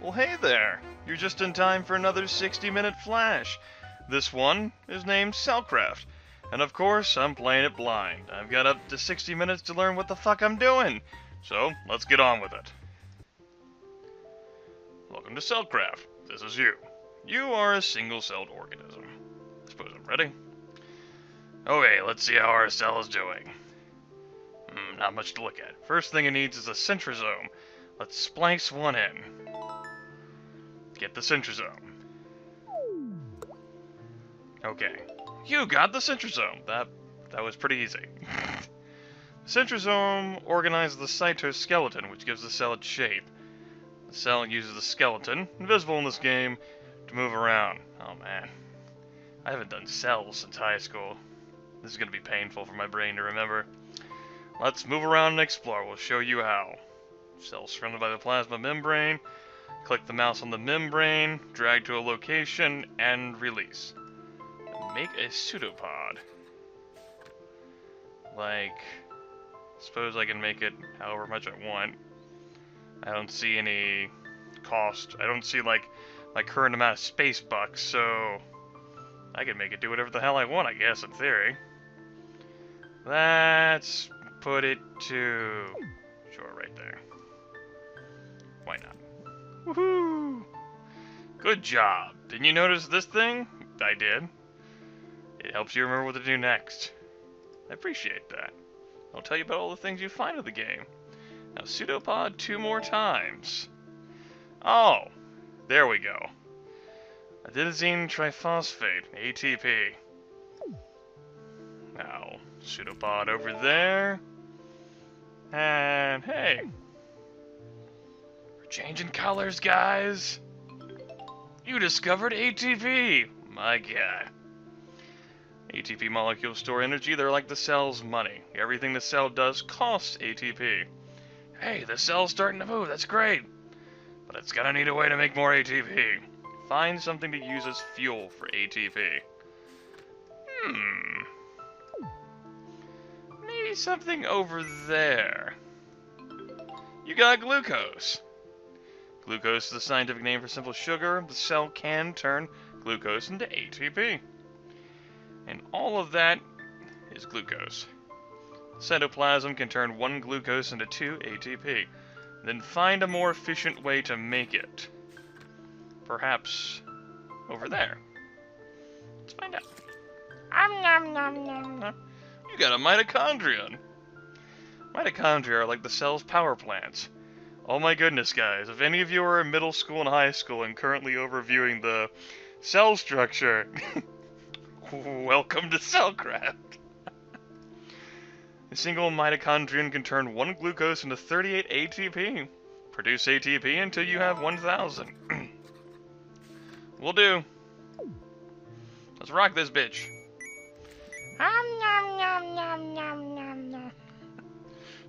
Well, hey there! You're just in time for another 60-minute flash. This one is named CellCraft, and of course, I'm playing it blind. I've got up to 60 minutes to learn what the fuck I'm doing, so let's get on with it. Welcome to CellCraft. This is you. You are a single-celled organism. I suppose I'm ready. Okay, let's see how our cell is doing. Not much to look at. First thing it needs is a centrosome. Let's splice one in. Get the centrosome. Okay. You got the centrosome. That was pretty easy. The centrosome organizes the cytoskeleton, which gives the cell its shape. The cell uses the skeleton, invisible in this game, to move around. Oh man. I haven't done cells since high school. This is going to be painful for my brain to remember. Let's move around and explore. We'll show you how. Cell surrounded by the plasma membrane. Click the mouse on the membrane, drag to a location, and release. Make a pseudopod. Like, suppose I can make it however much I want. I don't see any cost. I don't see like my current amount of space bucks, so I can make it do whatever the hell I want, I guess, in theory. Let's put it to... sure, right there. Why not? Woohoo! Good job. Didn't you notice this thing? I did. It helps you remember what to do next. I appreciate that. I'll tell you about all the things you find in the game. Now pseudopod 2 more times. Oh! There we go. Adenosine triphosphate, ATP. Now, pseudopod over there. And hey! We're changing colors, guys! You discovered ATP! My god. ATP molecules store energy, they're like the cell's money. Everything the cell does costs ATP. Hey, the cell's starting to move, that's great! But it's gonna need a way to make more ATP. Find something to use as fuel for ATP. Maybe something over there. You got glucose. Glucose is the scientific name for simple sugar. The cell can turn glucose into ATP. And all of that is glucose. Cytoplasm can turn 1 glucose into 2 ATP. Then find a more efficient way to make it. Perhaps over there. Let's find out. You got a mitochondrion. Mitochondria are like the cell's power plants. Oh my goodness, guys. If any of you are in middle school and high school and currently overviewing the cell structure, welcome to CellCraft. A single mitochondrion can turn 1 glucose into 38 ATP. Produce ATP until you have 1,000. Will do. Let's rock this bitch.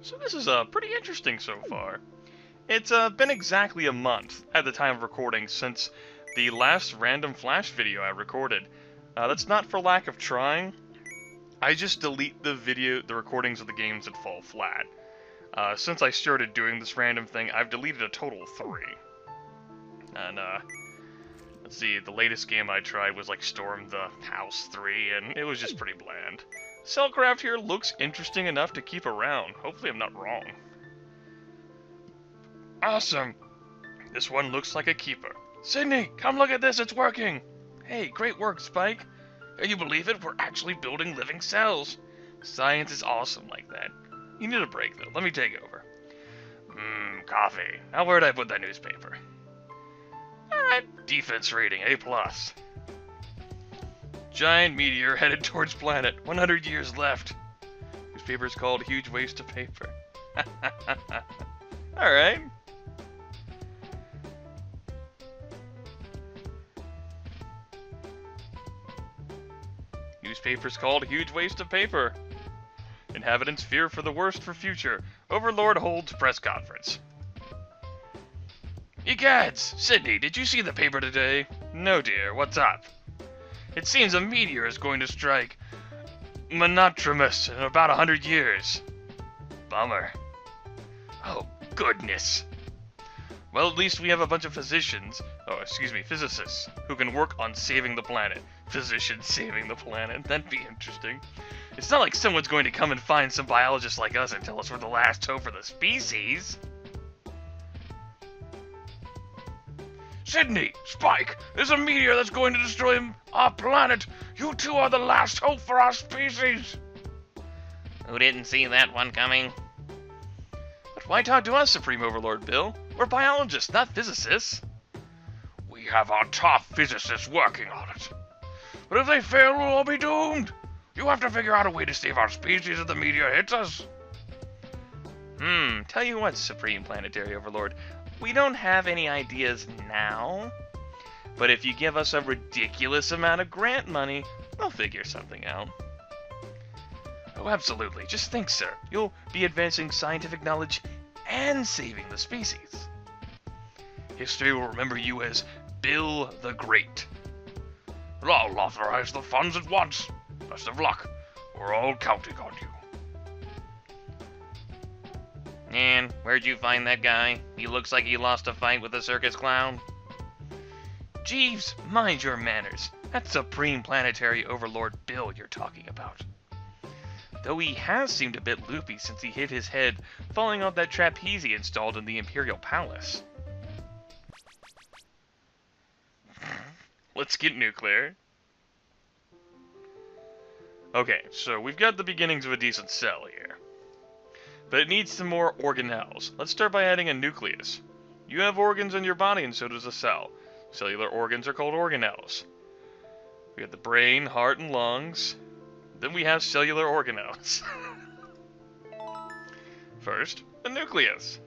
So this is pretty interesting so far. It's been exactly a month at the time of recording since the last random flash video I recorded. That's not for lack of trying. I just delete the recordings of the games that fall flat. Since I started doing this random thing, I've deleted a total of 3. And, let's see, the latest game I tried was like Storm the House 3, and it was just pretty bland. CellCraft here looks interesting enough to keep around. Hopefully I'm not wrong. Awesome! This one looks like a keeper. Sydney, come look at this, it's working! Hey, great work, Spike! Can you believe it? We're actually building living cells. Science is awesome like that. You need a break, though. Let me take over. Coffee. Now where'd I put that newspaper? Alright, defense rating, A+. Giant meteor headed towards planet. 100 years left. Newspaper's called Huge Waste of Paper. Alright. Newspaper's called Huge Waste of Paper. Inhabitants fear for the worst for future. Overlord holds press conference. Egads! Sydney, did you see the paper today? No, dear. What's up? It seems a meteor is going to strike Monotremous in about 100 years. Bummer. Oh, goodness. Well, at least we have a bunch of physicists, who can work on saving the planet. Physicians saving the planet, that'd be interesting. It's not like someone's going to come and find some biologists like us and tell us we're the last hope for the species. Sydney, Spike, there's a meteor that's going to destroy our planet. You two are the last hope for our species. Who didn't see that one coming? But why talk to us, Supreme Overlord Bill? We're biologists, not physicists. We have our top physicists working on it. But if they fail, we'll all be doomed. You have to figure out a way to save our species if the meteor hits us. Tell you what, Supreme Planetary Overlord. We don't have any ideas now. But if you give us a ridiculous amount of grant money, we'll figure something out. Oh, absolutely. Just think, sir. You'll be advancing scientific knowledge and saving the species. History will remember you as Bill the Great. Well, I'll authorize the funds at once. Best of luck. We're all counting on you. And where'd you find that guy? He looks like he lost a fight with a circus clown. Jeeves, mind your manners. That's Supreme Planetary Overlord Bill you're talking about. Though he has seemed a bit loopy since he hit his head falling off that trapeze he installed in the Imperial Palace. Let's get nuclear. Okay, so we've got the beginnings of a decent cell here. But it needs some more organelles. Let's start by adding a nucleus. You have organs in your body and so does a cell. Cellular organs are called organelles. We have the brain, heart, and lungs. Then we have cellular organelles. First, the nucleus.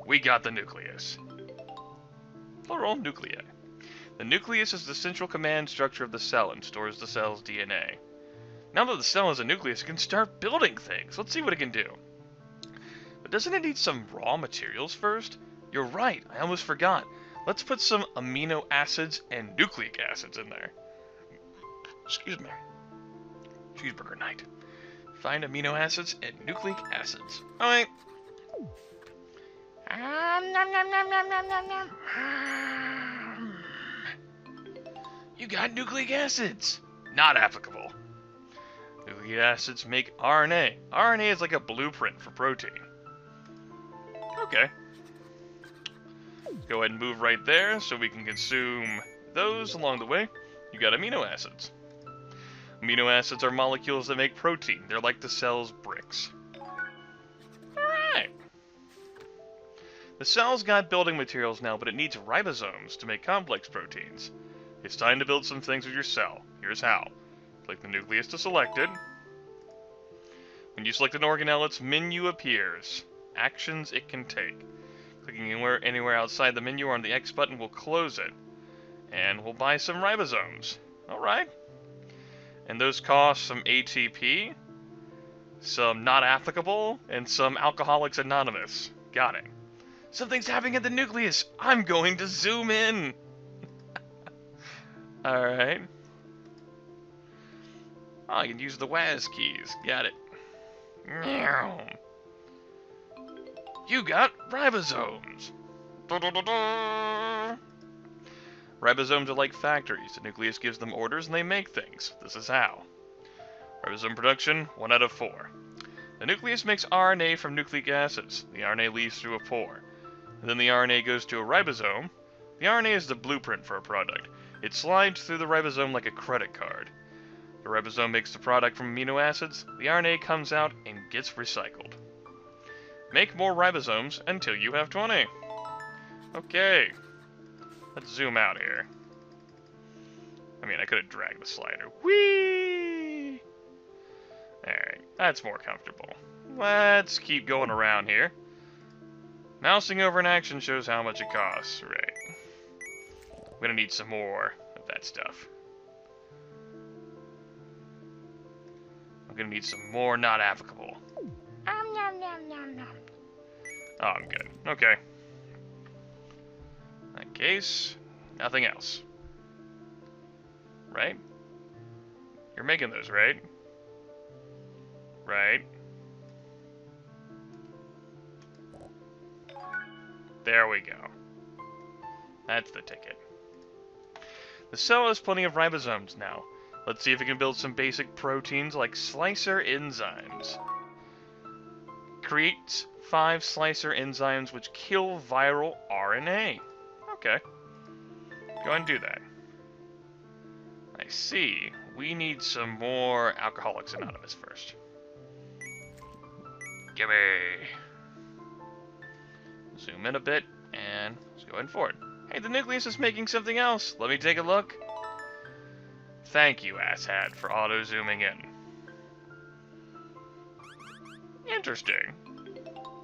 We got the nucleus. Plural, nuclei. The nucleus is the central command structure of the cell and stores the cell's DNA. Now that the cell has a nucleus, it can start building things. Let's see what it can do. But doesn't it need some raw materials first? You're right, I almost forgot. Let's put some amino acids and nucleic acids in there. Excuse me. Cheeseburger night. Find amino acids and nucleic acids. Alright. You got nucleic acids. Not applicable. Nucleic acids make RNA. RNA is like a blueprint for protein. Okay. Let's go ahead and move right there so we can consume those along the way. You got amino acids. Amino acids are molecules that make protein. They're like the cell's bricks. Alright. The cell's got building materials now, but it needs ribosomes to make complex proteins. It's time to build some things with your cell. Here's how. Click the nucleus to select it. When you select an organelle, its menu appears. Actions it can take. Clicking anywhere outside the menu or on the X button will close it. And we'll buy some ribosomes. Alright. And those cost some ATP, some not applicable, and some Alcoholics Anonymous. Got it. Something's happening at the nucleus. I'm going to zoom in. Alright. Oh, I can use the WAS keys. Got it. Meow. You got ribosomes. Ribosomes are like factories. The nucleus gives them orders and they make things. This is how. Ribosome production, 1 out of 4. The nucleus makes RNA from nucleic acids. The RNA leaves through a pore. And then the RNA goes to a ribosome. The RNA is the blueprint for a product. It slides through the ribosome like a credit card. The ribosome makes the product from amino acids. The RNA comes out and gets recycled. Make more ribosomes until you have 20. Okay. Let's zoom out here. I mean, I could have dragged the slider. Whee! Alright, that's more comfortable. Let's keep going around here. Mousing over an action shows how much it costs. Right. I'm gonna need some more of that stuff. I'm gonna need some more not applicable. Oh, I'm good. Okay. In that case, nothing else. Right? You're making those, right? Right. There we go. That's the ticket. The cell has plenty of ribosomes now. Let's see if we can build some basic proteins like slicer enzymes. Creates 5 slicer enzymes which kill viral RNA. Okay. Go ahead and do that. I see. We need some more Alcoholics Anonymous first. Gimme! Zoom in a bit, and let's go ahead and forward. Hey, the nucleus is making something else. Let me take a look. Thank you, asshat, for auto-zooming in. Interesting.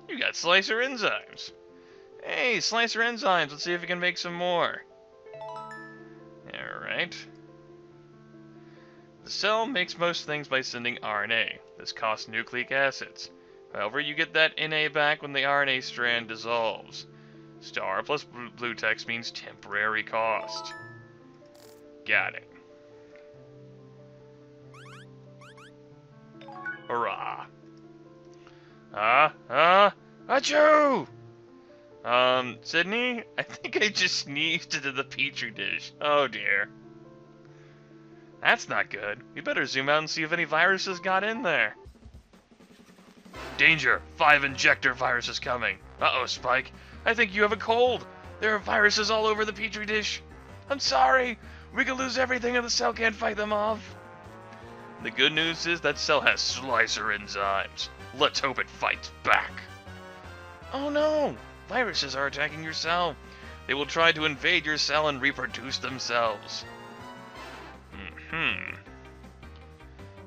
You got slicer enzymes. Hey, slicer enzymes. Let's see if we can make some more. Alright. The cell makes most things by sending RNA. This costs nucleic acids. However, you get that Na back when the RNA strand dissolves. Star plus blue text means temporary cost. Got it. Hurrah. Achoo! Sydney? I think I just sneezed into the petri dish. Oh dear. That's not good. We better zoom out and see if any viruses got in there. Danger! 5 injector viruses coming. Uh-oh, Spike. I think you have a cold. There are viruses all over the petri dish. I'm sorry. We could lose everything and the cell can't fight them off. The good news is that cell has slicer enzymes. Let's hope it fights back. Oh no! Viruses are attacking your cell. They will try to invade your cell and reproduce themselves.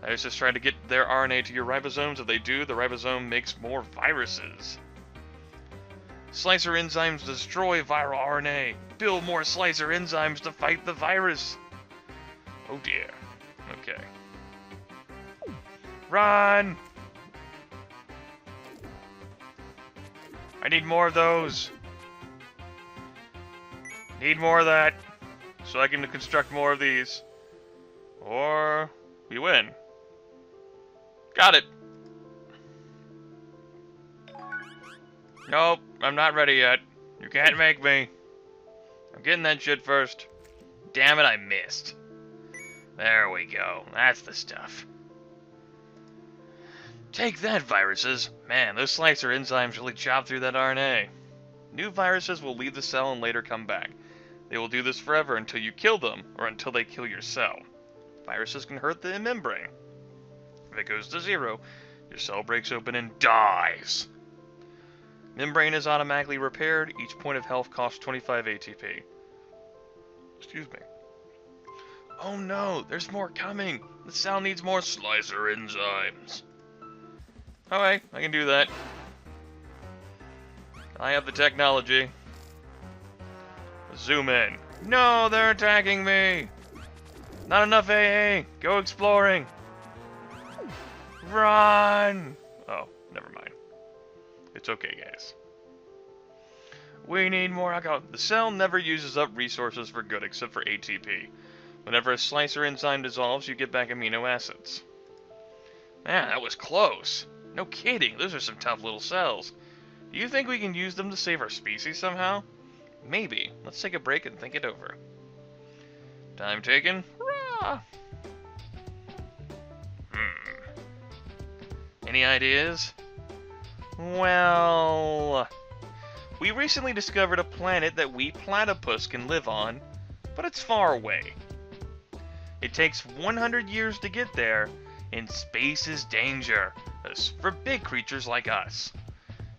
Viruses try to get their RNA to your ribosomes. If they do, the ribosome makes more viruses. Slicer enzymes destroy viral RNA. Build more slicer enzymes to fight the virus. Oh dear. Okay. Run! I need more of those. Need more of that. So I can construct more of these. Or we win. Got it. Nope, I'm not ready yet. You can't make me. I'm getting that shit first. Damn it, I missed. There we go. That's the stuff. Take that, viruses. Man, those slicer enzymes really chop through that RNA. New viruses will leave the cell and later come back. They will do this forever until you kill them, or until they kill your cell. Viruses can hurt the membrane. If it goes to 0, your cell breaks open and dies. Membrane is automatically repaired. Each point of health costs 25 ATP. Excuse me. Oh no, there's more coming. The cell needs more slicer enzymes. Alright, I can do that. I have the technology. Zoom in. No, they're attacking me! Not enough AA! Go exploring! Run! Oh, never mind. It's okay, guys. We need more alcohol. The cell never uses up resources for good except for ATP. Whenever a slicer enzyme dissolves, you get back amino acids. Man, that was close. No kidding, those are some tough little cells. Do you think we can use them to save our species somehow? Maybe. Let's take a break and think it over. Time taken. Hurrah! Any ideas? Well, we recently discovered a planet that we platypus can live on, but it's far away. It takes 100 years to get there, and space is dangerous for big creatures like us.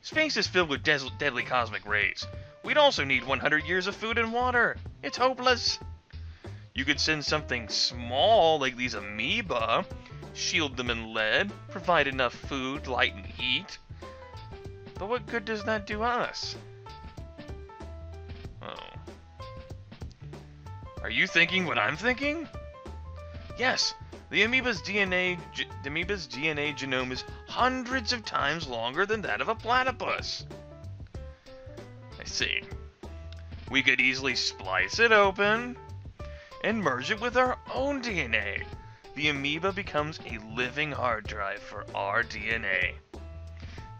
Space is filled with deadly cosmic rays. We'd also need 100 years of food and water. It's hopeless. You could send something small like these amoeba, shield them in lead, provide enough food, light, and heat. But what good does that do us? Oh. Are you thinking what I'm thinking? Yes, the amoeba's DNA genome is hundreds of times longer than that of a platypus. I see. We could easily splice it open and merge it with our own DNA. The amoeba becomes a living hard drive for our DNA.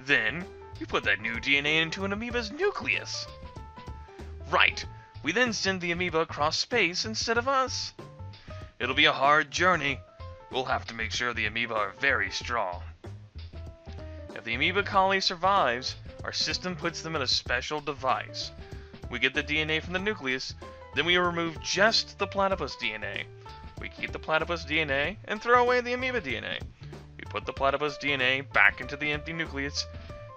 Then, we put that new DNA into an amoeba's nucleus. Right. We then send the amoeba across space instead of us. It'll be a hard journey. We'll have to make sure the amoeba are very strong. If the amoeba colony survives, our system puts them in a special device. We get the DNA from the nucleus, then we remove just the platypus DNA. We keep the platypus DNA and throw away the amoeba DNA. We put the platypus DNA back into the empty nucleus.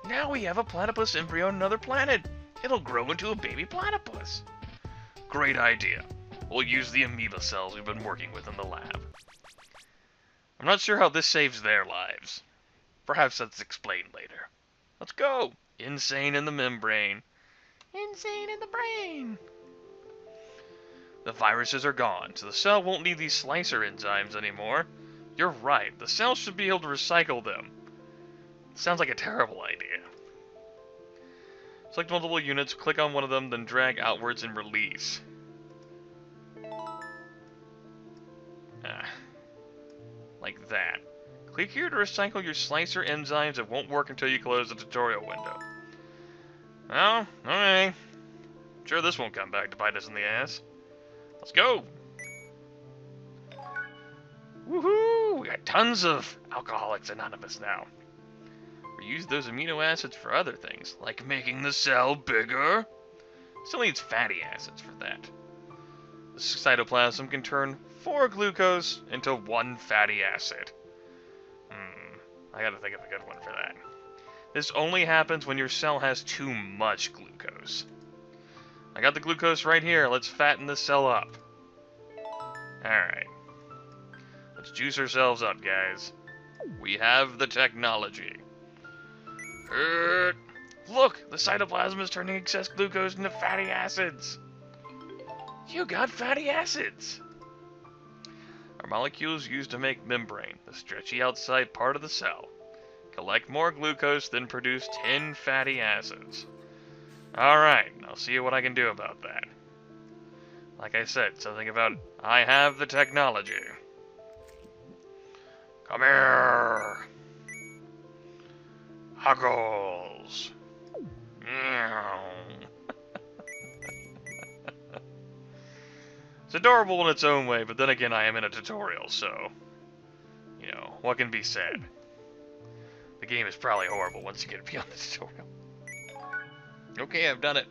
Now we have a platypus embryo on another planet. It'll grow into a baby platypus. Great idea. We'll use the amoeba cells we've been working with in the lab. I'm not sure how this saves their lives. Perhaps that's explained later. Let's go! Insane in the membrane. Insane in the brain! The viruses are gone, so the cell won't need these slicer enzymes anymore. You're right, the cell should be able to recycle them. Sounds like a terrible idea. Select multiple units, click on one of them, then drag outwards and release. Like that. Click here to recycle your slicer enzymes. It won't work until you close the tutorial window. Well, okay. Sure this won't come back to bite us in the ass. Let's go! Woohoo! We got tons of Alcoholics Anonymous now. We use those amino acids for other things, like making the cell bigger. Still needs fatty acids for that. The cytoplasm can turn 4 glucose into 1 fatty acid. I gotta think of a good one for that. This only happens when your cell has too much glucose. I got the glucose right here. Let's fatten this cell up. Alright. Let's juice ourselves up, guys. We have the technology. Look! The cytoplasm is turning excess glucose into fatty acids. You got fatty acids! Our molecules used to make membrane, the stretchy outside part of the cell. Collect more glucose, then produce 10 fatty acids. Alright, I'll see what I can do about that. Like I said, something about I have the technology. Come here! Huggles! Meow. It's adorable in its own way, but then again, I am in a tutorial, so... You know, what can be said? The game is probably horrible once you get beyond the tutorial. Okay, I've done it.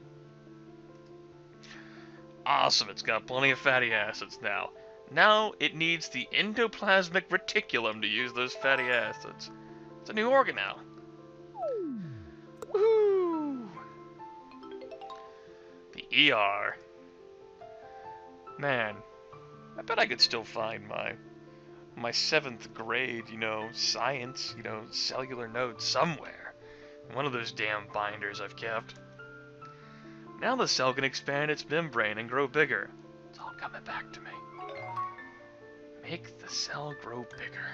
Awesome, it's got plenty of fatty acids now. Now it needs the endoplasmic reticulum to use those fatty acids. It's a new organ now. Woo! The ER. Man, I bet I could still find my 7th grade, science, cellular notes somewhere. In one of those damn binders I've kept. Now the cell can expand its membrane and grow bigger. It's all coming back to me. Make the cell grow bigger.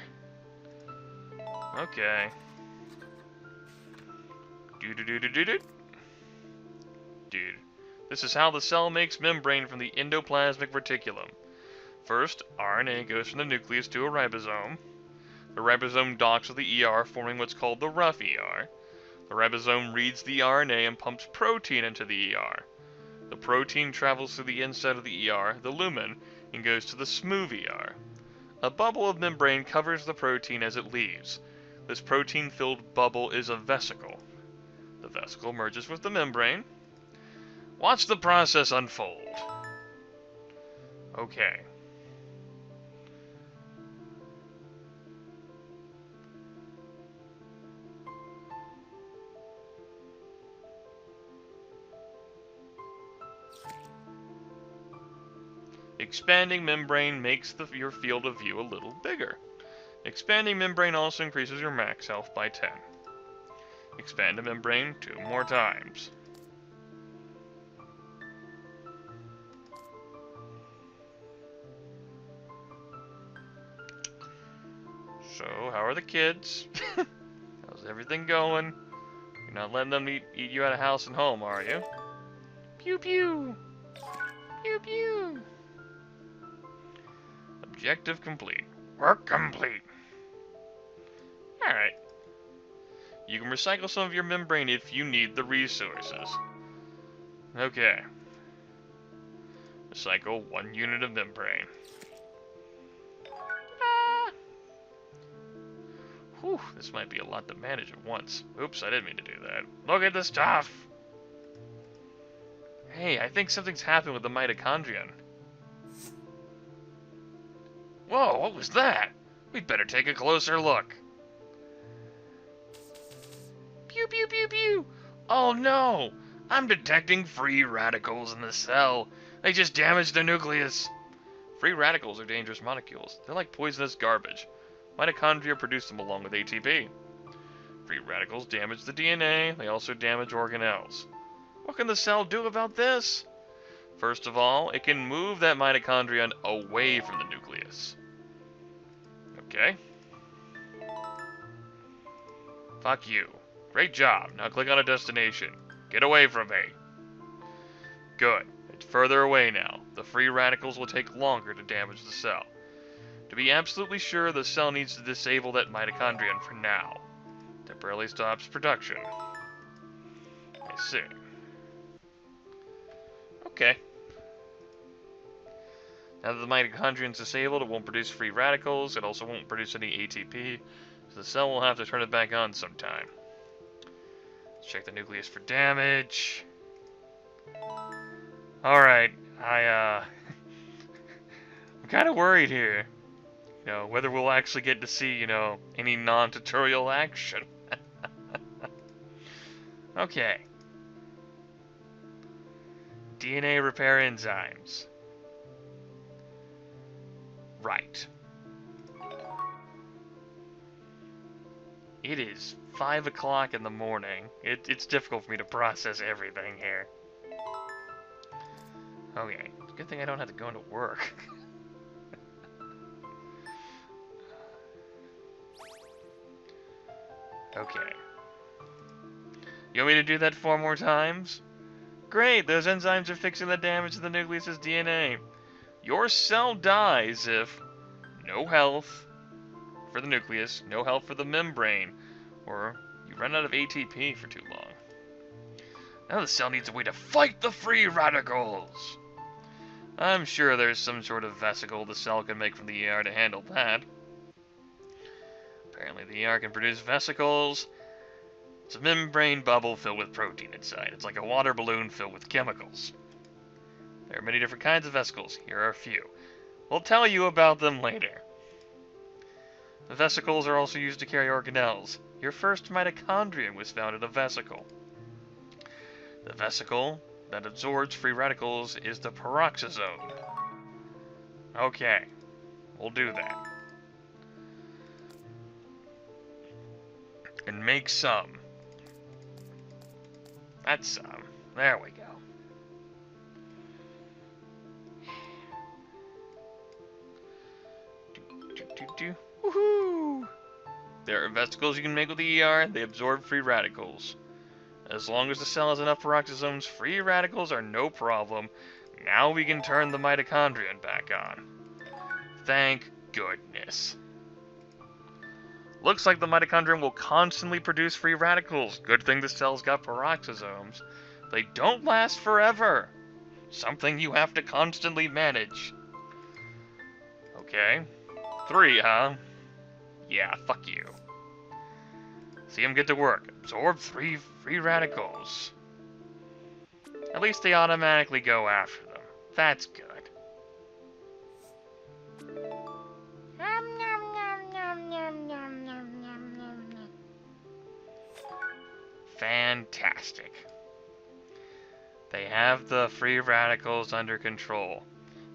Okay. Dude. This is how the cell makes membrane from the endoplasmic reticulum. First, RNA goes from the nucleus to a ribosome. The ribosome docks with the ER, forming what's called the rough ER. The ribosome reads the RNA and pumps protein into the ER. The protein travels through the inside of the ER, the lumen, and goes to the smooth ER. A bubble of membrane covers the protein as it leaves. This protein-filled bubble is a vesicle. The vesicle merges with the membrane. Watch the process unfold. Okay. Expanding membrane makes your field of view a little bigger. Expanding membrane also increases your max health by 10. Expand the membrane 2 more times. So, how are the kids? How's everything going? You're not letting them eat you out of house and home, are you? Pew pew! Pew pew! Objective complete. Work complete. Alright. You can recycle some of your membrane if you need the resources. Okay. Recycle 1 unit of membrane. Whew, this might be a lot to manage at once. Oops, I didn't mean to do that. Look at the stuff! Hey, I think something's happened with the mitochondrion. Whoa, what was that? We'd better take a closer look. Pew pew pew pew! Oh no! I'm detecting free radicals in the cell. They just damaged the nucleus. Free radicals are dangerous molecules. They're like poisonous garbage. Mitochondria produce them along with ATP. Free radicals damage the DNA. They also damage organelles. What can the cell do about this? First of all, it can move that mitochondrion away from the nucleus. Okay. Fuck you. Great job. Now click on a destination. Get away from me. Good. It's further away now. The free radicals will take longer to damage the cell. To be absolutely sure, the cell needs to disable that mitochondrion for now. Temporarily stops production. I see. Okay. Now that the mitochondrion is disabled, it won't produce free radicals. It also won't produce any ATP. So the cell will have to turn it back on sometime. Let's check the nucleus for damage. Alright, I'm kind of worried here. You know, whether we'll actually get to see, you know, any non-tutorial action. Okay. DNA repair enzymes. Right. It is 5 o'clock in the morning. It's difficult for me to process everything here. Okay, good thing I don't have to go into work. Okay. You want me to do that 4 more times? Great, those enzymes are fixing the damage to the nucleus's DNA. Your cell dies if no health for the nucleus, no health for the membrane, or you run out of ATP for too long. Now the cell needs a way to fight the free radicals. I'm sure there's some sort of vesicle the cell can make from the ER to handle that. Apparently the ER can produce vesicles. It's a membrane bubble filled with protein inside. It's like a water balloon filled with chemicals. There are many different kinds of vesicles. Here are a few. We'll tell you about them later. The vesicles are also used to carry organelles. Your first mitochondrion was found in a vesicle. The vesicle that absorbs free radicals is the peroxisome. Okay, we'll do that. And make some. That's some. There we go. Woohoo! There are vesicles you can make with the ER. They absorb free radicals. As long as the cell has enough peroxisomes, free radicals are no problem. Now we can turn the mitochondrion back on. Thank goodness. Looks like the mitochondrion will constantly produce free radicals. Good thing the cell's got peroxisomes. They don't last forever. Something you have to constantly manage. Okay. 3, huh? Yeah, fuck you. See them get to work. Absorb 3 free radicals. At least they automatically go after them. That's good. Fantastic. They have the free radicals under control.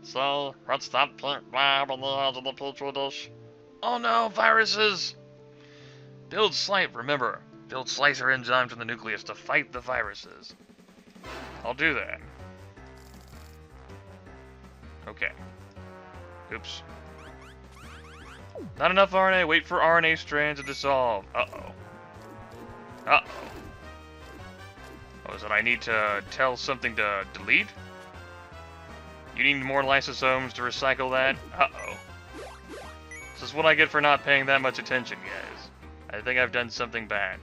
So, what's that pink blob on the edge of the petri dish? Oh no, viruses! Build slicer enzymes in the nucleus to fight the viruses. I'll do that. Okay. Oops. Not enough RNA. Wait for RNA strands to dissolve. Uh-oh. Uh-oh. Oh, is it I need to tell something to delete? You need more lysosomes to recycle that? Uh-oh. This is what I get for not paying that much attention, guys. I think I've done something bad.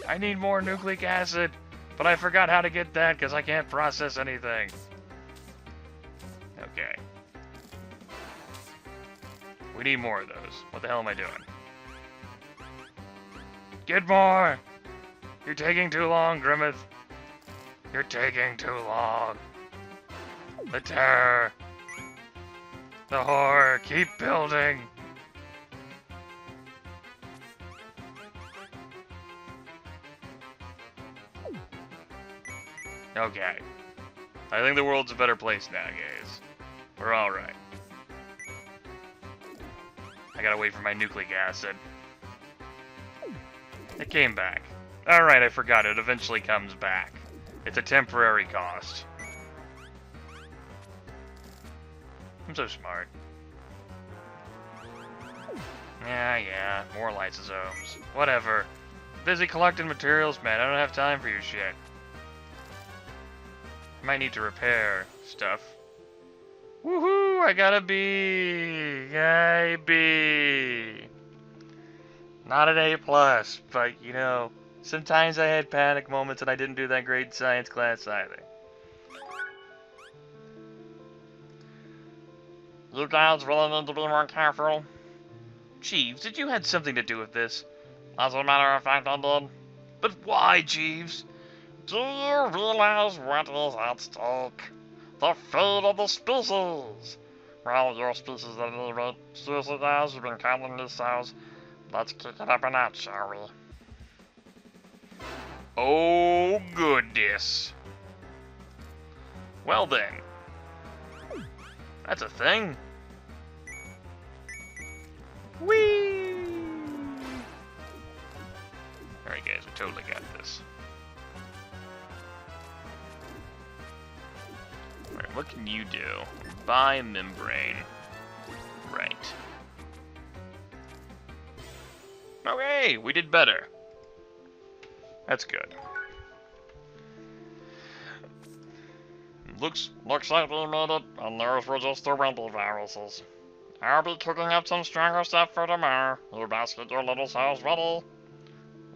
I need more nucleic acid, but I forgot how to get that because I can't process anything. Okay. We need more of those. What the hell am I doing? Get more! You're taking too long, Grimith. You're taking too long. The terror. The horror. Keep building. Okay. I think the world's a better place now, guys. We're alright. I gotta wait for my nucleic acid. It came back. Alright, I forgot. It eventually comes back. It's a temporary cost. I'm so smart. Yeah, more lysosomes. Whatever. Busy collecting materials, man. I don't have time for your shit. I might need to repair stuff. Woohoo! I got a B! Yay, B! Not an A+, but, you know, sometimes I had panic moments and I didn't do that great in science class either. You guys really need to be more careful. Jeeves, did you have something to do with this? As a matter of fact, I did. But why, Jeeves? Do you realize what is at stake? The fate of the species! Well, your species at any rate. Seriously, guys, you've been counting these cells. Let's kick it up a notch, shall we? Oh, goodness. Well then. That's a thing. Whee! Alright guys, we totally got this. Alright, what can you do? Buy membrane. Right. Okay, we did better. That's good. Looks like we made it, and those were just the viruses. I'll be cooking up some stronger stuff for tomorrow. You best get your little cells ready.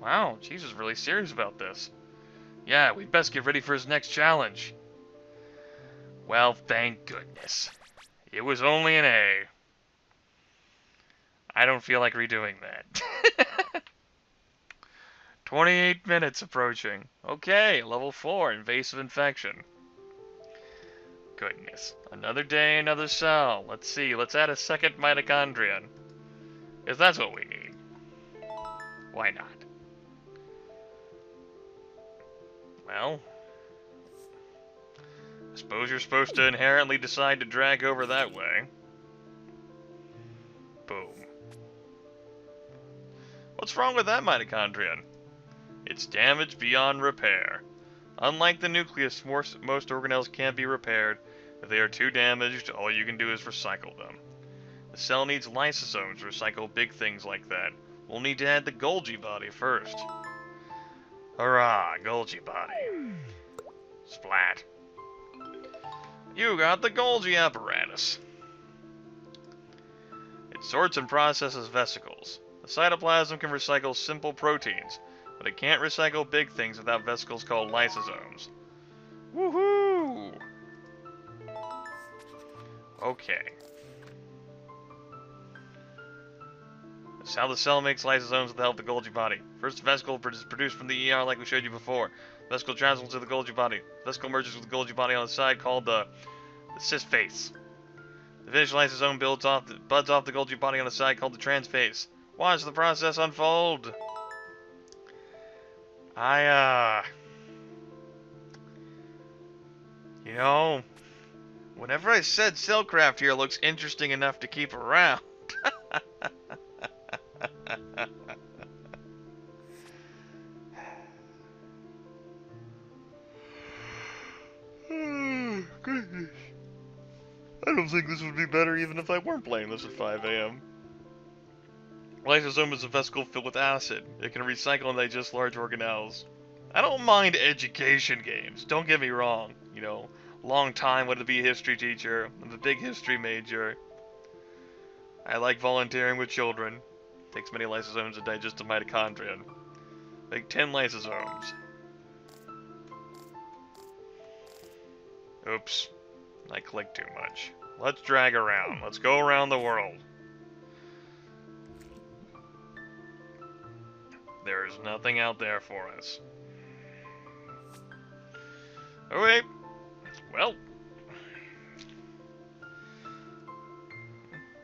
Wow, Jeeves is really serious about this. Yeah, we'd best get ready for his next challenge. Well, thank goodness. It was only an A. I don't feel like redoing that. 28 minutes approaching. Okay, level 4, invasive infection. Goodness. Another day, another cell. Let's see, let's add a second mitochondrion. If that's what we need. Why not? Well, I suppose you're supposed to inherently decide to drag over that way. Boom. What's wrong with that mitochondrion? It's damaged beyond repair. Unlike the nucleus, most organelles can't be repaired. If they are too damaged, all you can do is recycle them. The cell needs lysosomes to recycle big things like that. We'll need to add the Golgi body first. Hurrah, Golgi body. Splat. You got the Golgi apparatus. It sorts and processes vesicles. The cytoplasm can recycle simple proteins, but it can't recycle big things without vesicles called lysosomes. Woohoo! Okay. That's how the cell makes lysosomes with the help of the Golgi body. First, the vesicle is produced from the ER like we showed you before. The vesicle travels to the Golgi body. The vesicle merges with the Golgi body on the side called the cis-face. The finished lysosome buds off the Golgi body on the side called the transphase. Watch the process unfold. You know, whenever I said CellCraft here looks interesting enough to keep around. Goodness. I don't think this would be better even if I weren't playing this at 5 AM. Lysosome is a vesicle filled with acid. It can recycle and digest large organelles. I don't mind education games, don't get me wrong. You know, long time wanted to be a history teacher. I'm a big history major. I like volunteering with children. Takes many lysosomes to digest a mitochondrion. Make 10 lysosomes. Oops. I click too much. Let's drag around. Let's go around the world. There is nothing out there for us. Okay. Well.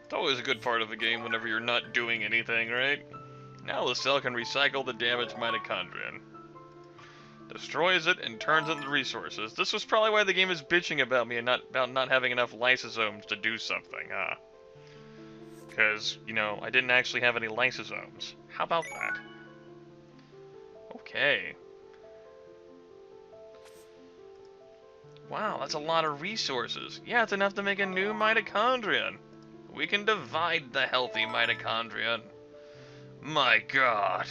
It's always a good part of the game whenever you're not doing anything, right? Now the cell can recycle the damaged mitochondrion. Destroys it and turns it into resources. This was probably why the game is bitching about me and about not having enough lysosomes to do something, huh? Because, you know, I didn't actually have any lysosomes. How about that? Okay. Wow, that's a lot of resources. Yeah, it's enough to make a new mitochondrion. We can divide the healthy mitochondrion. My god.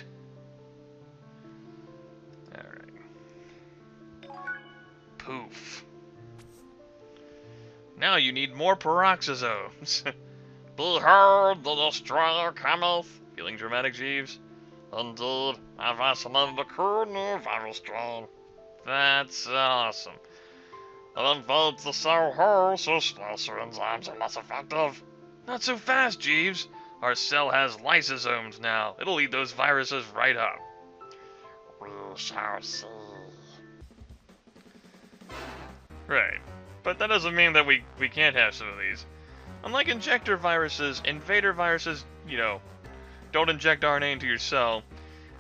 Alright. Poof. Now you need more peroxisomes. Behold, the destroyer cometh. Feeling dramatic, Jeeves? Indeed, I vaccinated the cool new virus strain. That's awesome. It invades the cell whole, so splicer enzymes are less effective. Not so fast, Jeeves. Our cell has lysosomes now. It'll eat those viruses right up. We shall see. Right. But that doesn't mean that we can't have some of these. Unlike injector viruses, invader viruses, you know, don't inject RNA into your cell.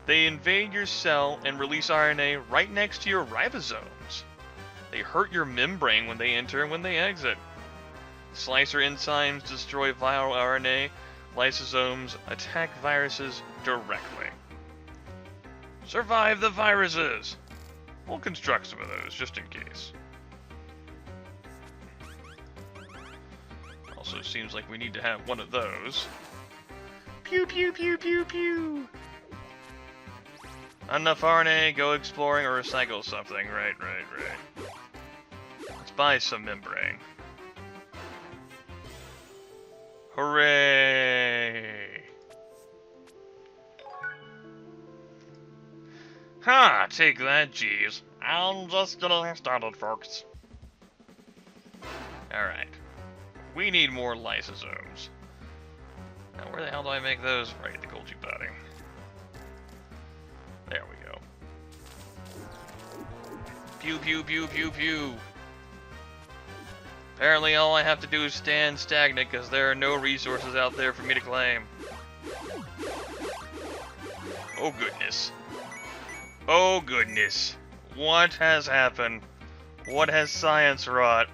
They invade your cell and release RNA right next to your ribosomes. They hurt your membrane when they enter and when they exit. Slicer enzymes destroy viral RNA. Lysosomes attack viruses directly. Survive the viruses! We'll construct some of those, just in case. Also seems like we need to have one of those. Pew pew pew pew pew! Enough RNA, go exploring or recycle something. Right. Let's buy some membrane. Hooray! Ha! Take that, Jeeves. I'm just getting started, folks. Alright. We need more lysosomes. Now, where the hell do I make those? Right at the Golgi body. There we go. Pew pew pew pew pew. Apparently all I have to do is stand stagnant because there are no resources out there for me to claim. Oh goodness. Oh goodness. What has happened? What has science wrought?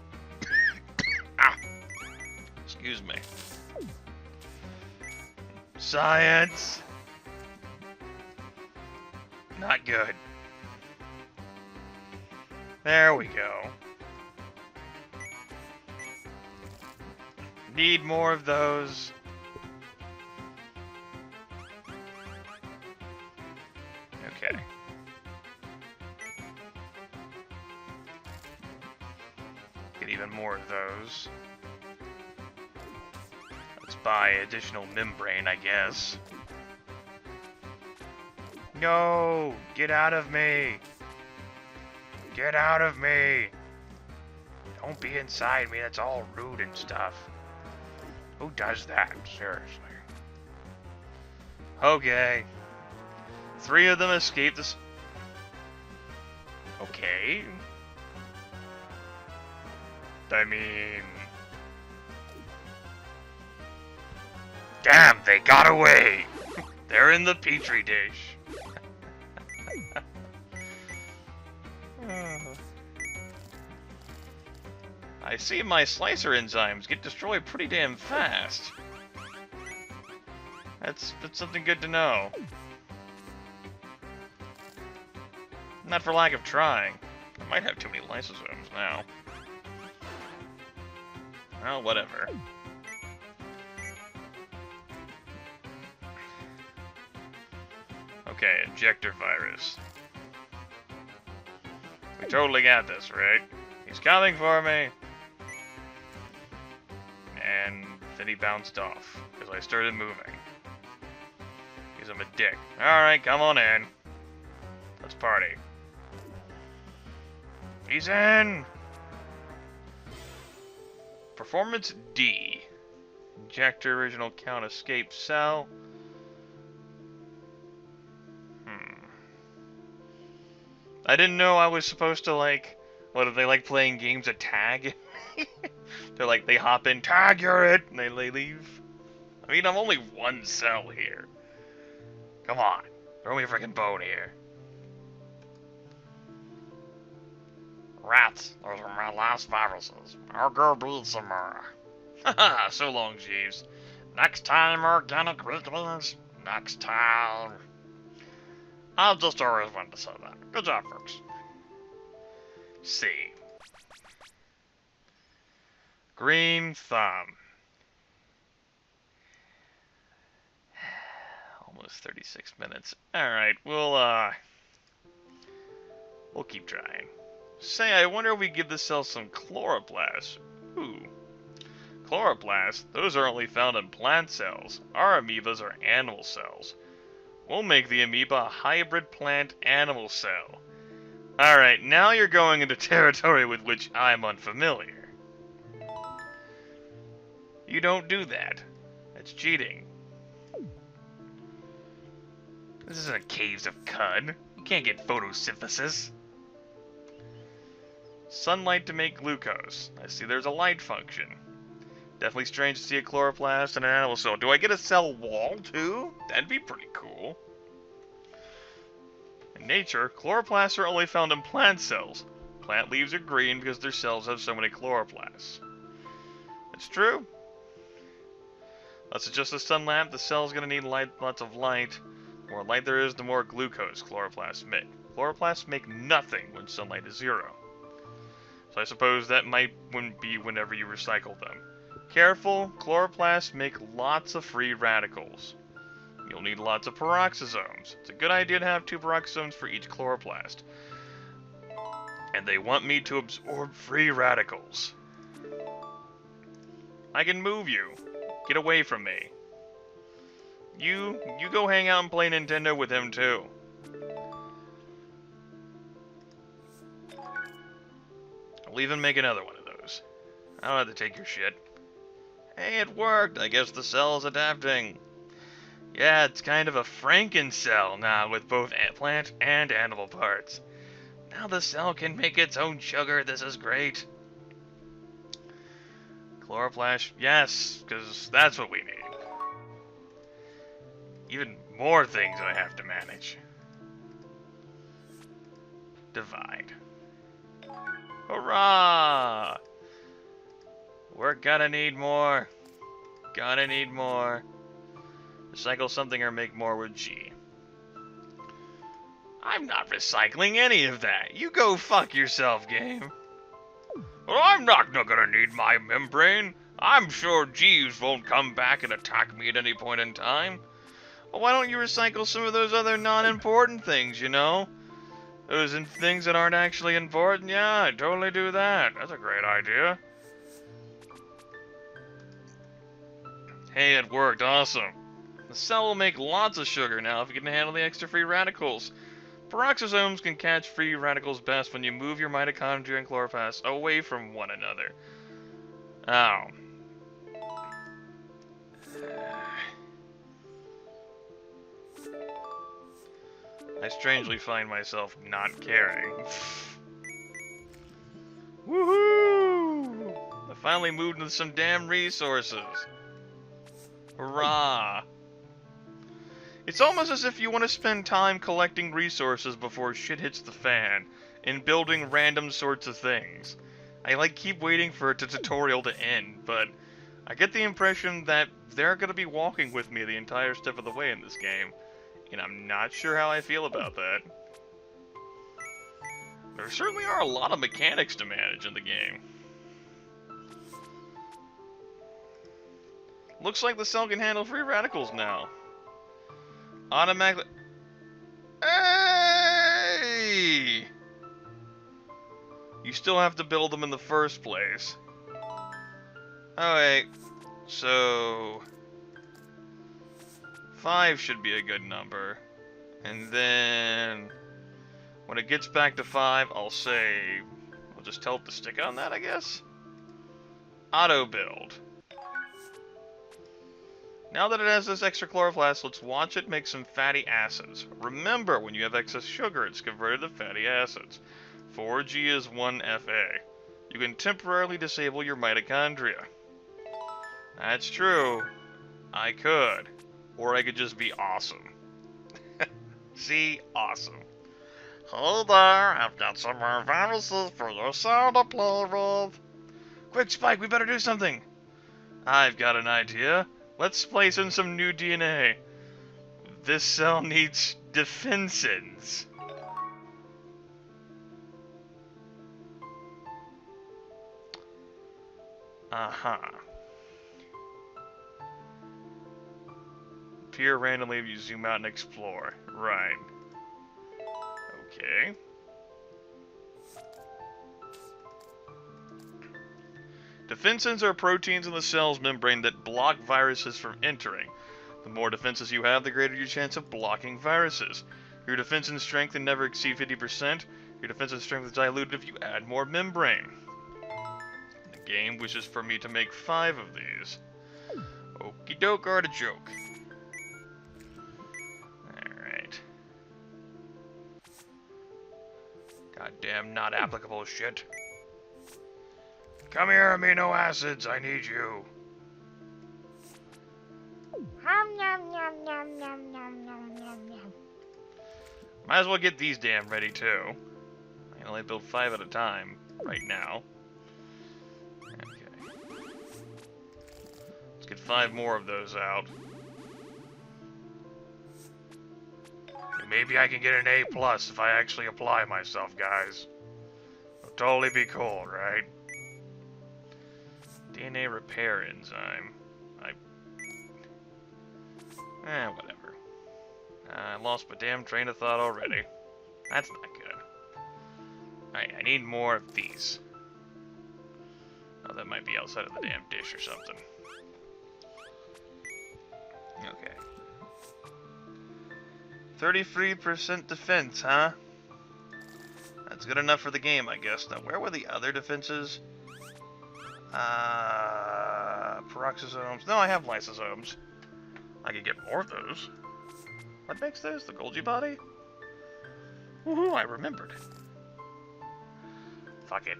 Ah. Excuse me. Science. Not good. There we go. Need more of those. Okay. Get even more of those. Let's buy additional membrane, I guess. No! Get out of me! Get out of me! Don't be inside me, that's all rude and stuff. Who does that? Seriously. Okay. 3 of them escaped this. Okay. I mean... Damn, they got away! They're in the petri dish. I see my slicer enzymes get destroyed pretty damn fast. That's something good to know. Not for lack of trying. I might have too many lysosomes now. Well, whatever. Okay, injector virus. We totally got this, right? He's coming for me! And then he bounced off, because I started moving. Because I'm a dick. Alright, come on in. Let's party. He's in! Performance D. Injector, original count, escape, cell. I didn't know I was supposed to, like, what, are they like playing games of tag? They're like, they hop in, tag, you're it, and they leave. I mean, I'm only one cell here. Come on, throw me a freaking bone here. Rats, those are my last viruses. I'll go breed some more. Haha, so long, Jeeves. Next time, organic weaklings. Next time. I just always wanted to say that. Good job, folks. C. Green thumb. Almost 36 minutes. Alright, we'll keep trying. Say, I wonder if we give this cell some chloroplasts. Ooh. Chloroplasts? Those are only found in plant cells. Our amoebas are animal cells. We'll make the amoeba a hybrid plant-animal cell. Alright, now you're going into territory with which I'm unfamiliar. You don't do that. That's cheating. This isn't a caves of cud. You can't get photosynthesis. Sunlight to make glucose. I see there's a light function. Definitely strange to see a chloroplast in an animal cell. Do I get a cell wall, too? That'd be pretty cool. In nature, chloroplasts are only found in plant cells. Plant leaves are green because their cells have so many chloroplasts. It's true. Let's adjust the sun lamp. The cell's gonna need lots of light. The more light there is, the more glucose chloroplasts make. Chloroplasts make nothing when sunlight is 0. So I suppose that wouldn't be whenever you recycle them. Careful, chloroplasts make lots of free radicals. You'll need lots of peroxisomes. It's a good idea to have 2 peroxisomes for each chloroplast. And they want me to absorb free radicals. I can move you. Get away from me. You go hang out and play Nintendo with him too. I'll even make another one of those. I don't have to take your shit. Hey, it worked. I guess the cell's adapting. Yeah, it's kind of a Franken-cell now with both plant and animal parts. Now the cell can make its own sugar. This is great. Chloroplast, yes, because that's what we need. Even more things I have to manage. Divide. Hurrah! We're gonna need more. Gonna need more. Recycle something or make more with G. I'm not recycling any of that. You go fuck yourself, game. Well, I'm not gonna need my membrane. I'm sure Jeeves won't come back and attack me at any point in time. Well, why don't you recycle some of those other non-important things, you know? Those things that aren't actually important? Yeah, I'd totally do that. That's a great idea. Hey, it worked. Awesome. The cell will make lots of sugar now if you can handle the extra free radicals. Peroxisomes can catch free radicals best when you move your mitochondria and chloroplasts away from one another. Oh. I strangely find myself not caring. Woohoo! I finally moved into some damn resources. Hurrah! It's almost as if you want to spend time collecting resources before shit hits the fan, and building random sorts of things. I keep waiting for the tutorial to end, but I get the impression that they're gonna be walking with me the entire step of the way in this game, and I'm not sure how I feel about that. There certainly are a lot of mechanics to manage in the game. Looks like the cell can handle free radicals now. Automatically... Hey! You still have to build them in the first place. Alright, so... 5 should be a good number. And then... when it gets back to 5, I'll say... I'll just tell it to stick on that, I guess? Auto build. Now that it has this extra chloroplast, let's watch it make some fatty acids. Remember, when you have excess sugar, it's converted to fatty acids. 4G is 1Fa. You can temporarily disable your mitochondria. That's true. I could. Or I could just be awesome. See? Awesome. Hey there, I've got some more viruses for your cell to play with. Quick, Spike, we better do something. I've got an idea. Let's place in some new DNA. This cell needs defensins. Uh-huh. Appear randomly if you zoom out and explore. Right. Okay. Defensins are proteins in the cell's membrane that block viruses from entering. The more defenses you have, the greater your chance of blocking viruses. Your defensin strength can never exceed 50%. Your defensive strength is diluted if you add more membrane. The game wishes for me to make 5 of these. Okie doke, artichoke. Alright. Goddamn not applicable shit. Come here, amino acids, I need you. Might as well get these damn ready too. I can only build 5 at a time right now. Okay. Let's get 5 more of those out. Maybe I can get an A+ if I actually apply myself, guys. It'll totally be cool, right? DNA repair enzyme. Whatever. I lost my damn train of thought already. That's not good. Alright, I need more of these. Oh, that might be outside of the damn dish or something. Okay. 33% defense, huh? That's good enough for the game, I guess. Now, where were the other defenses? Peroxisomes. No, I have lysosomes. I could get more of those. What makes those? The Golgi body? Woohoo, I remembered. Fuck it.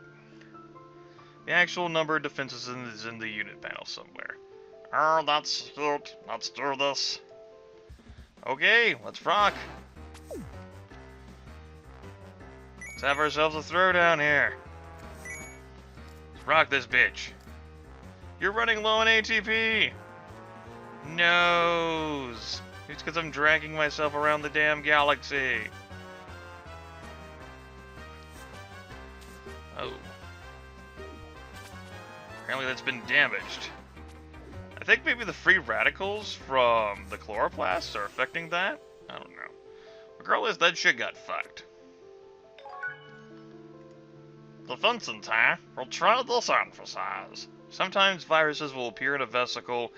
The actual number of defenses is in the unit panel somewhere. Oh, that's cute. Let's do this. Okay, let's rock. Let's have ourselves a throwdown here. Let's rock this bitch. You're running low on ATP. Noes. It's because I'm dragging myself around the damn galaxy. Oh. Apparently that's been damaged. I think maybe the free radicals from the chloroplasts are affecting that? I don't know. Regardless, that shit got fucked. Defensins, huh? We'll try this on for size. Sometimes viruses will appear in a vesicle.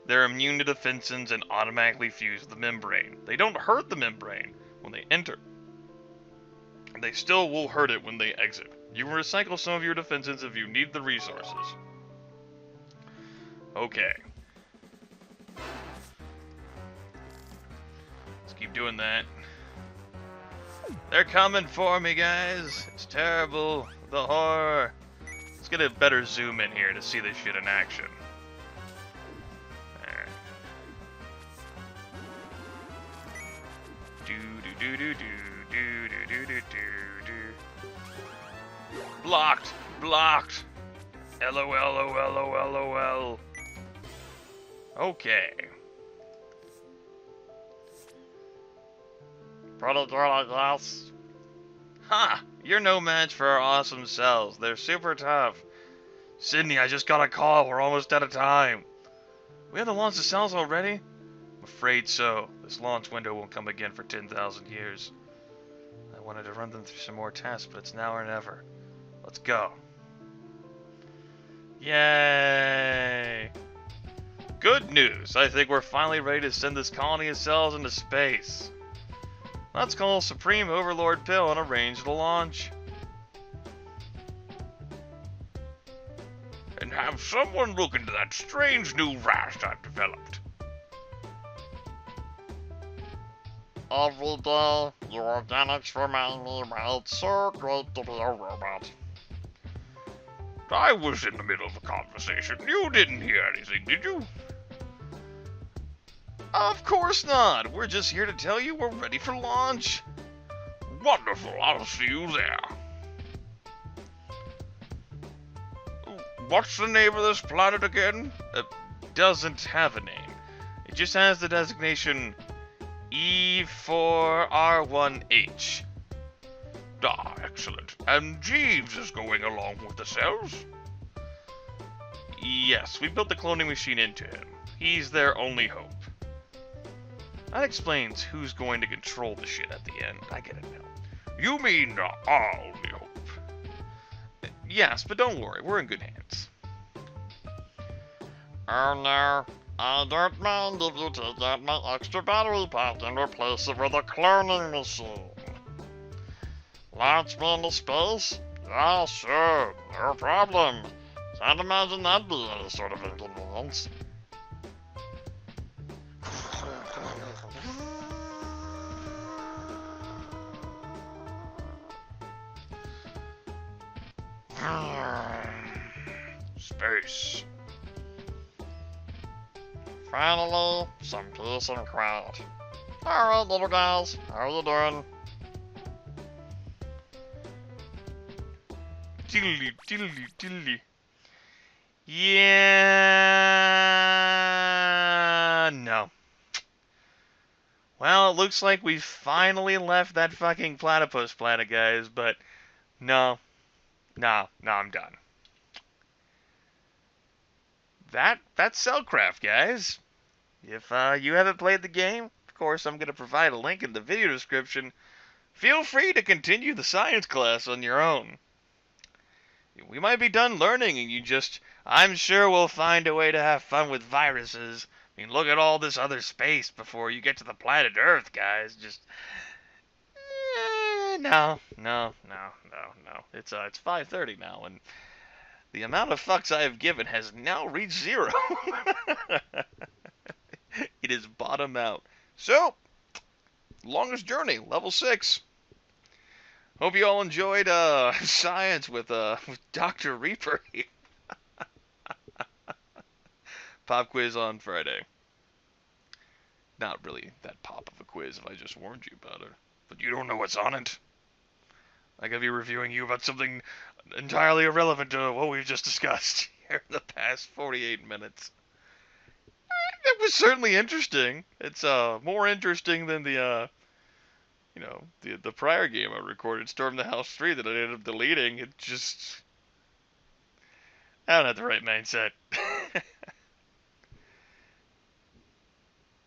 They're immune to defensins and automatically fuse the membrane. They don't hurt the membrane when they enter. They still will hurt it when they exit. You can recycle some of your defensins if you need the resources. Okay. Let's keep doing that. They're coming for me, guys. It's terrible. The horror. Let's get a better zoom in here to see this shit in action. There. Blocked! Blocked! LOL. Okay. Glass. Ha! You're no match for our awesome cells. They're super tough. Sydney, I just got a call. We're almost out of time. We have to launch the cells already? I'm afraid so. This launch window won't come again for 10,000 years. I wanted to run them through some more tests, but it's now or never. Let's go. Yay! Good news! I think we're finally ready to send this colony of cells into space. Let's call Supreme Overlord Pill and arrange the launch. And have someone look into that strange new rash I've developed. Every day, you organics remind me why it's so great to be a robot. I was in the middle of a conversation. You didn't hear anything, did you? Of course not. We're just here to tell you we're ready for launch. Wonderful. I'll see you there. What's the name of this planet again? Doesn't have a name. It just has the designation E4R1H. Ah, excellent. And Jeeves is going along with the cells? Yes, we built the cloning machine into him. He's their only hope. That explains who's going to control the shit at the end. I get it now. You mean our only hope? Yes, but don't worry, we're in good hands. Oh no, I don't mind if you take out my extra battery pack and replace it with a cloning machine. Launch me into space? Yeah, sure, no problem. Can't imagine that'd be any sort of inconvenience. Space. Finally, some peace and quiet. Alright, little guys, how you doing? Diddly, diddly, diddly. Yeah, no. Well, it looks like we finally left that fucking platypus planet, guys, but no, I'm done. That's CellCraft, guys. If you haven't played the game, of course, I'm going to provide a link in the video description. Feel free to continue the science class on your own. We might be done learning and I'm sure we'll find a way to have fun with viruses. I mean, look at all this other space before you get to the planet Earth, guys. No. It's 5:30 now, and the amount of fucks I have given has now reached 0. It is bottom out. So, longest journey, level 6. Hope you all enjoyed science with Dr. Reaper here. Pop quiz on Friday. Not really that pop of a quiz if I just warned you about it. But you don't know what's on it. I could be reviewing you about something entirely irrelevant to what we've just discussed here in the past 48 minutes. It was certainly interesting. It's more interesting than the prior game I recorded, Storm the House 3, that I ended up deleting. It just... I don't have the right mindset.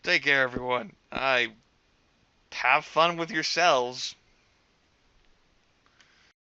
Take care, everyone. Have fun with yourselves.